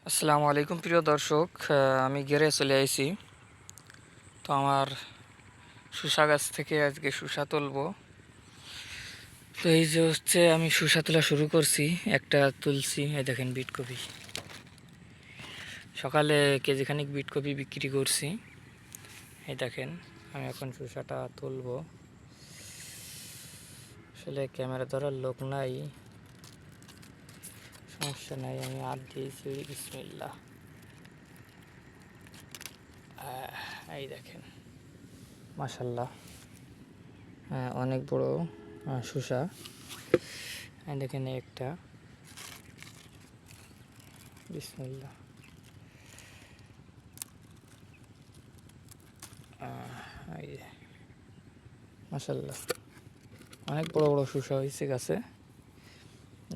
আসসালামু আলাইকুম প্রিয় দর্শক, আমি গেরে চলে আইছি। তো আমার শসা গাছ থেকে আজকে শসা তুলবো। তো এই যে হচ্ছে আমি শসা তোলা শুরু করছি, একটা তুলছি। এই দেখেন বিটকপি, সকালে কেজিখানিক বিটকপি বিক্রি করছি। এই দেখেন আমি এখন শসাটা তুলবো। আসলে ক্যামেরা ধরার লোক নাই, সমস্যা নাই, আমি আর দিয়েছি। বিসমিল্লাহ। এই দেখেন মাশাল্লাহ, অনেক বড় শসা। দেখেন একটা, বিসমিল্লাহ। এই মাশাল্লাহ, অনেক বড় বড় শসা হয়েছে গাছে।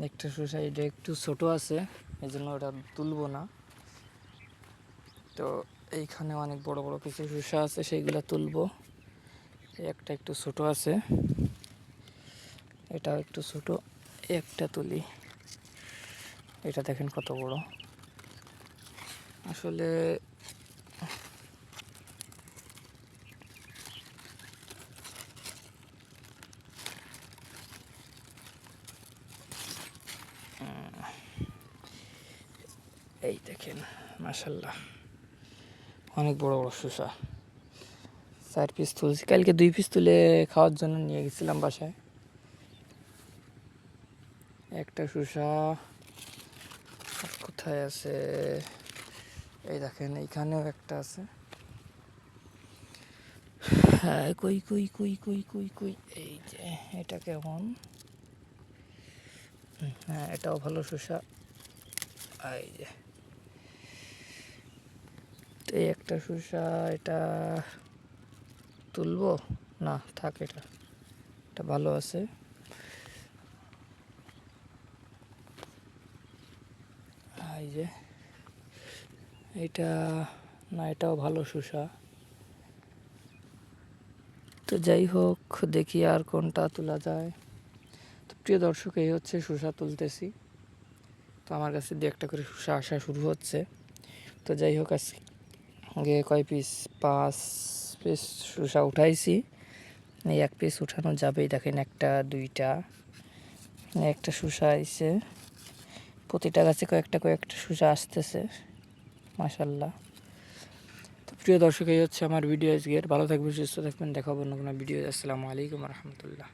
একটা শসা এটা একটু ছোট আছে, এই জন্য ওটা তুলবো না। তো এইখানে অনেক বড় বড় কিছু শসা আছে, সেইগুলো তুলবো। একটা একটু ছোট আছে, এটাও একটু ছোট, একটা তুলি। এটা দেখেন কত বড়। আসলে এই দেখেন মাশাল্লাহ, অনেক বড় বড় শসা। 4 পিস তুলছি, কালকে 2 পিস তুলে খাওয়ার জন্য নিয়ে গেছিলাম বাসায়। একটা শসা কোথায় আছে, এই দেখেন এইখানেও একটা আছে। হ্যাঁ, কই কই কই কই কই কই, এই যে এটা কেমন। হ্যাঁ, এটাও ভালো শসা। এই যে এই একটা শসা, এটা তুলবো না, থাক। এটা এটা ভালো আছে। এই যে এটা, না এটাও ভালো শসা। তো যাই হোক, দেখি আর কোনটা তোলা যায়। তো প্রিয় দর্শক, এই হচ্ছে শসা তুলতেছি। তো আমার কাছে দু একটা করে শসা আসা শুরু হচ্ছে। তো যাই হোক, আজকে কয় পিস, 5 পিস শসা উঠাইছি। এই 1 পিস উঠানো যাবেই। দেখেন একটা, দুইটা, একটা শসা আইছে। প্রতিটা গাছে কয়েকটা কয়েকটা শসা আসতেছে, মাশাল্লাহ। তো প্রিয় দর্শক, এই হচ্ছে আমার ভিডিও আজকের। ভালো থাকবেন, সুস্থ থাকবেন, দেখাবো অন্য কোনো ভিডিও। আসসালামু আলাইকুম রহমতুল্লাহ।